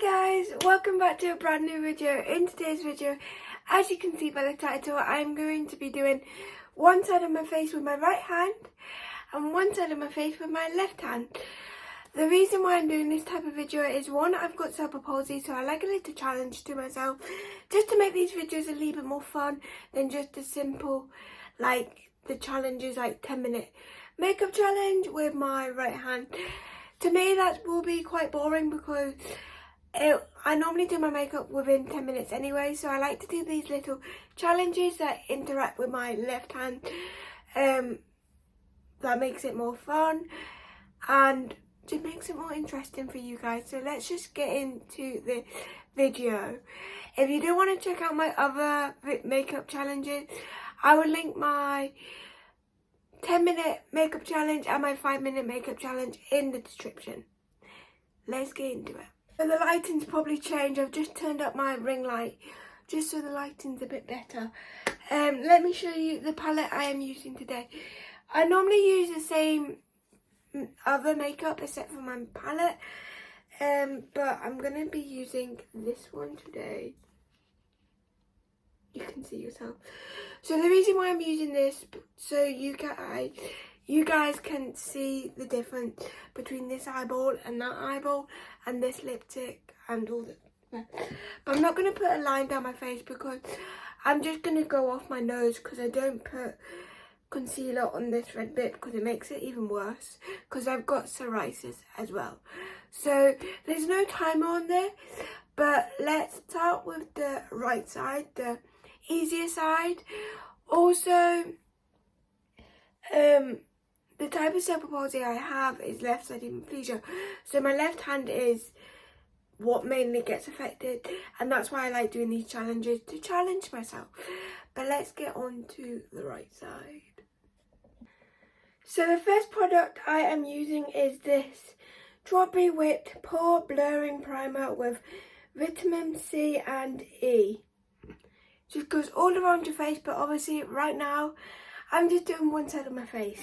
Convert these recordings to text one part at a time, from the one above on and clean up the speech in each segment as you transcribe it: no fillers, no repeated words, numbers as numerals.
Hi guys, welcome back to a brand new video. In today's video, as you can see by the title, I'm going to be doing one side of my face with my right hand and one side of my face with my left hand. The reason why I'm doing this type of video is one, I've got cerebral palsy, so I like a little challenge to myself just to make these videos a little bit more fun than just a simple, like the challenges like 10-minute makeup challenge with my right hand. To me that will be quite boring because I normally do my makeup within 10 minutes anyway, so I like to do these little challenges that interact with my left hand. That makes it more fun and just makes it more interesting for you guys. So let's just get into the video. If you do want to check out my other makeup challenges, I will link my 10-minute makeup challenge and my 5-minute makeup challenge in the description. Let's get into it. So the lighting's probably changed. I've just turned up my ring light just so the lighting's a bit better. Let me show you the palette I am using today. I normally use the same other makeup except for my palette, but I'm going to be using this one today. You can see yourself. So the reason why I'm using this, so you guys can see the difference between this eyeball and that eyeball and this lipstick and all that. But I'm not going to put a line down my face because I'm just going to go off my nose because I don't put concealer on this red bit because it makes it even worse because I've got psoriasis as well. So there's no timer on there, but let's start with the right side, the easier side. Also, the type of cerebral palsy I have is left-sided hemiplegia, so my left hand is what mainly gets affected, and that's why I like doing these challenges, to challenge myself. But let's get on to the right side. So the first product I am using is this Strawberry Whipped Pore Blurring Primer with vitamin C and E. Just goes all around your face, but obviously right now I'm just doing one side of my face.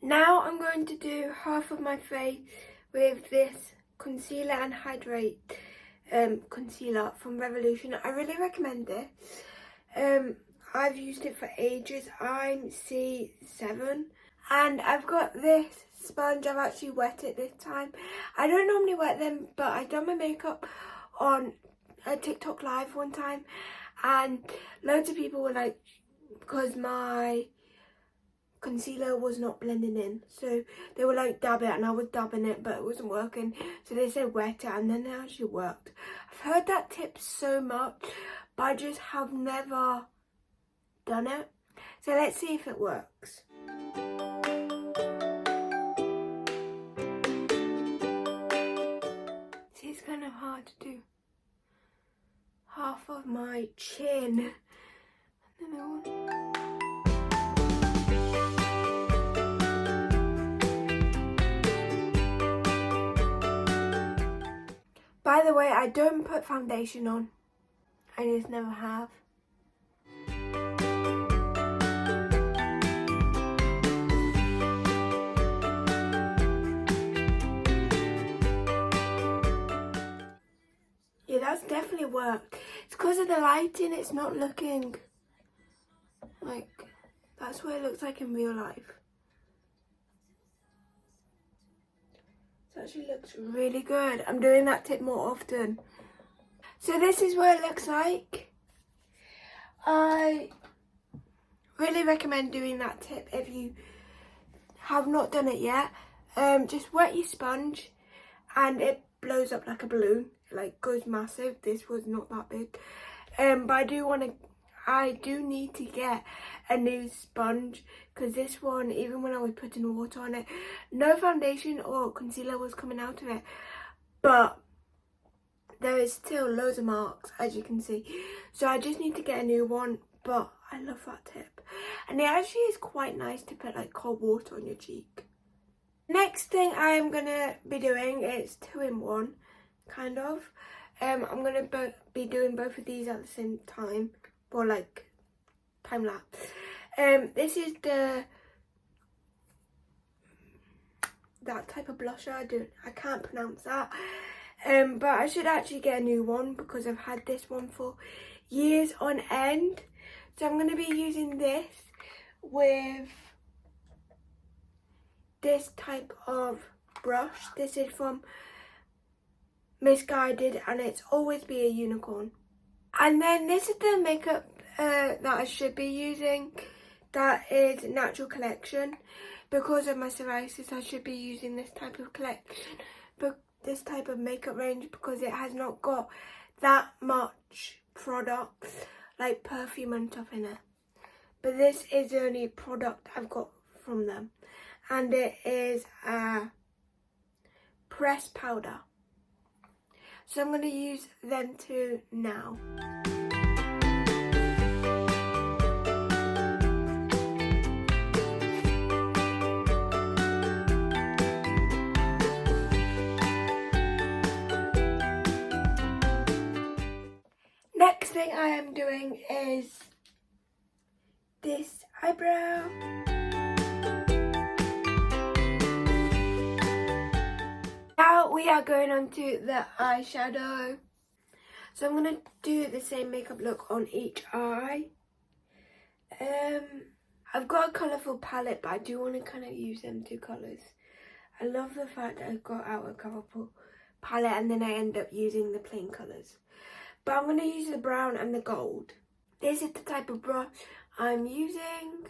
Now I'm going to do half of my face with this Concealer and Hydrate concealer from Revolution. I really recommend this. I've used it for ages. I'm C7 and I've got this sponge. I've actually wet it this time. I don't normally wet them, but I done my makeup on a TikTok live one time and loads of people were like, because my concealer was not blending in, so they were like, dab it, and I was dabbing it but it wasn't working, so they said wet it, and then it actually worked. I've heard that tip so much but I just have never done it, so let's see if it works. It's kind of hard to do half of my chin. By the way, I don't put foundation on. I just never have. Yeah, that's definitely worked. It's because of the lighting, it's not looking like, that's what it looks like in real life. It actually looks really good. I'm doing that tip more often. So this is what it looks like. I really recommend doing that tip if you have not done it yet. Just wet your sponge and it blows up like a balloon. It like goes massive. This was not that big. But I do need to get a new sponge because this one, even when I was putting water on it, no foundation or concealer was coming out of it, but there is still loads of marks, as you can see, so I just need to get a new one. But I love that tip, and it actually is quite nice to put like cold water on your cheek. Next thing I am gonna be doing is 2-in-1 kind of. I'm gonna be doing both of these at the same time, or like time lapse. This is the that type of blusher. I can't pronounce that. But I should actually get a new one because I've had this one for years on end. So I'm going to be using this with this type of brush. This is from Misguided and it's Always Be a Unicorn. And then this is the makeup that I should be using. That is Natural Collection. Because of my psoriasis, I should be using this type of collection, but this type of makeup range, because it has not got that much products like perfume and stuff in it. But this is the only product I've got from them, and it is a pressed powder. So I'm going to use them two now. Next thing I am doing is this eyebrow. Now we are going on to the eyeshadow. So I'm going to do the same makeup look on each eye. I've got a colourful palette, but I do want to kind of use them two colours. I love the fact that I got out a colourful palette and then I end up using the plain colours. But I'm going to use the brown and the gold. This is the type of brush I'm using.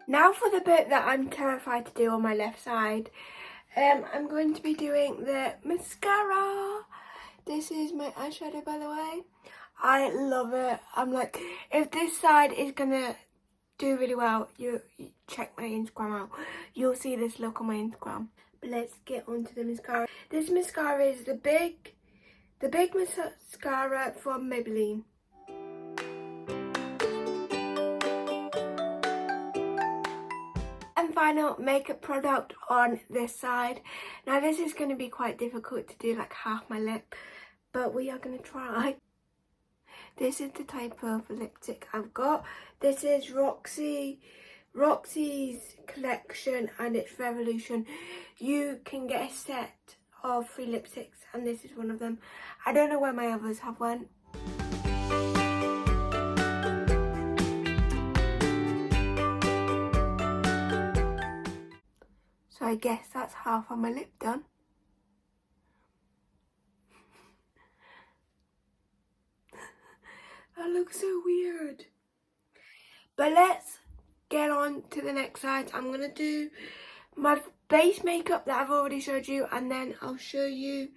Now for the bit that I'm terrified to do on my left side. I'm going to be doing the mascara. This is my eyeshadow, by the way. I love it. I'm like, if this side is gonna do really well, you check my Instagram out. You'll see this look on my Instagram. But let's get on to the mascara. This mascara is the big mascara from Maybelline. And final makeup product on this side. Now this is going to be quite difficult to do like half my lip, but we are going to try. This is the type of lipstick I've got. This is Roxy's collection and it's Revolution. You can get a set of 3 lipsticks and this is one of them. I don't know where my others have went. So I guess that's half of my lip done. That looks so weird. But let's get on to the next side. I'm going to do my base makeup that I've already showed you, and then I'll show you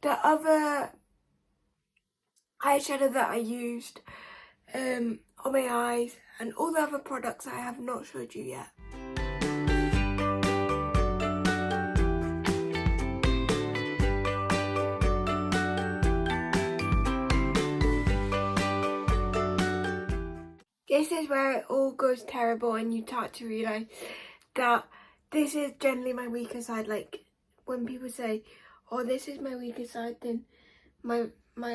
the other eyeshadow that I used on my eyes and all the other products I have not showed you yet. This is where it all goes terrible and you start to realise that this is generally my weaker side. Like when people say, oh, this is my weaker side, then my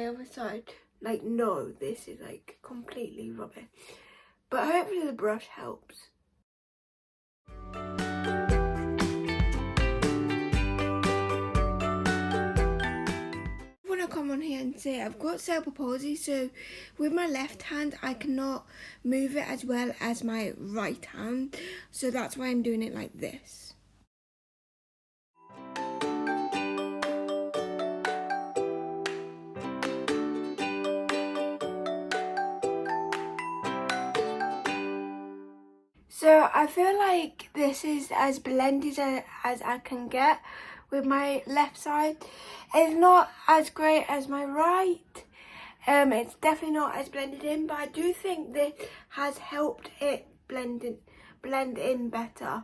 other side, like no, this is like completely rubbish. But hopefully the brush helps. I come on here and say I've got cerebral palsy, so with my left hand I cannot move it as well as my right hand, so that's why I'm doing it like this. So I feel like this is as blended as I can get with my left side. It's not as great as my right. It's definitely not as blended in, but I do think this has helped it blend in better.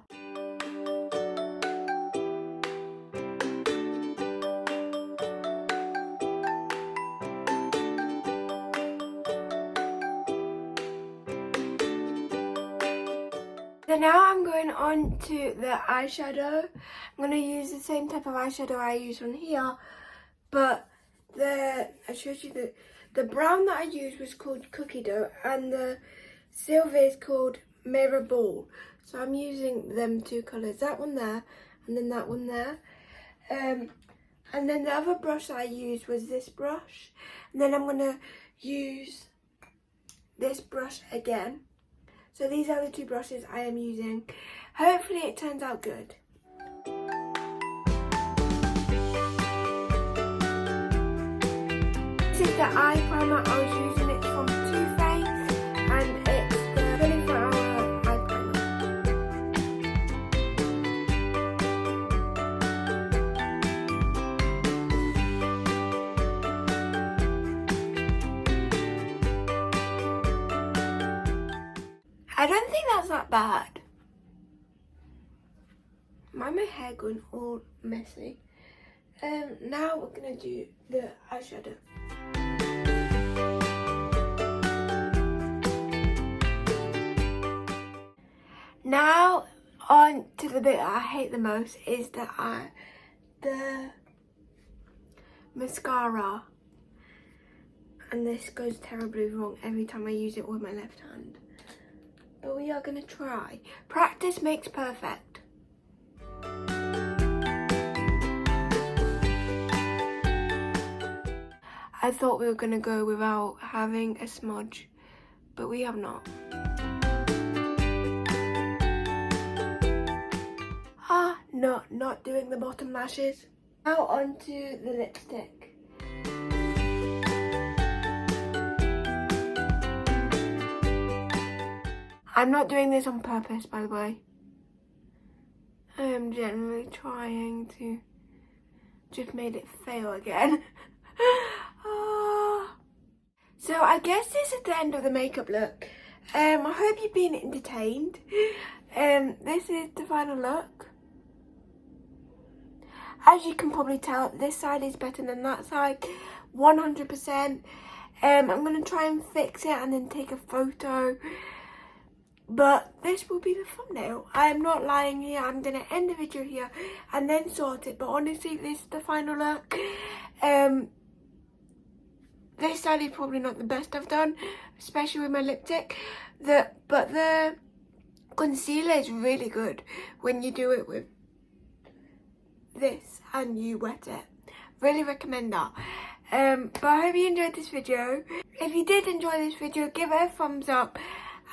So now I'm going on to the eyeshadow. I'm going to use the same type of eyeshadow I use on here, but I showed you the brown that I used was called Cookie Dough, and the silver is called Mirror Ball. So I'm using them two colours, that one there, and then that one there. And then the other brush that I used was this brush, and then I'm going to use this brush again. So these are the two brushes I am using. Hopefully it turns out good. This is the eye primer. I was using it from Too Faced, and it's the 24-hour eye primer. I don't think that's that bad. Why my hair going all messy? Now we're gonna do the eyeshadow. Now on to the bit I hate the most is the mascara. And this goes terribly wrong every time I use it with my left hand. But we are gonna try. Practice makes perfect. I thought we were gonna go without having a smudge, but we have not. No, not doing the bottom lashes. Now onto the lipstick. I'm not doing this on purpose, by the way. I am generally trying to just made it fail again. So I guess this is the end of the makeup look. I hope you've been entertained. This is the final look. As you can probably tell, this side is better than that side, 100%. I'm going to try and fix it and then take a photo. But this will be the thumbnail. I am not lying here. I'm going to end the video here and then sort it. But honestly, this is the final look. This side is probably not the best I've done, especially with my lipstick. But the concealer is really good when you do it with this and you wet it. Really recommend that. But I hope you enjoyed this video. If you did enjoy this video, give it a thumbs up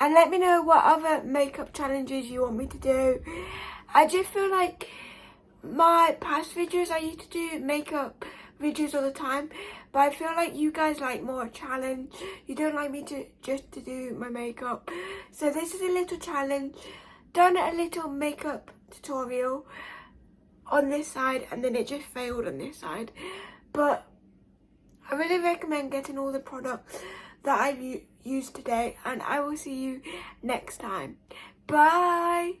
and let me know what other makeup challenges you want me to do. I just feel like my past videos, I used to do makeup videos all the time, but I feel like you guys like more challenge. You don't like me to just to do my makeup. So this is a little challenge. Done a little makeup tutorial on this side and then it just failed on this side. But I really recommend getting all the products that I've used today, and I will see you next time. Bye!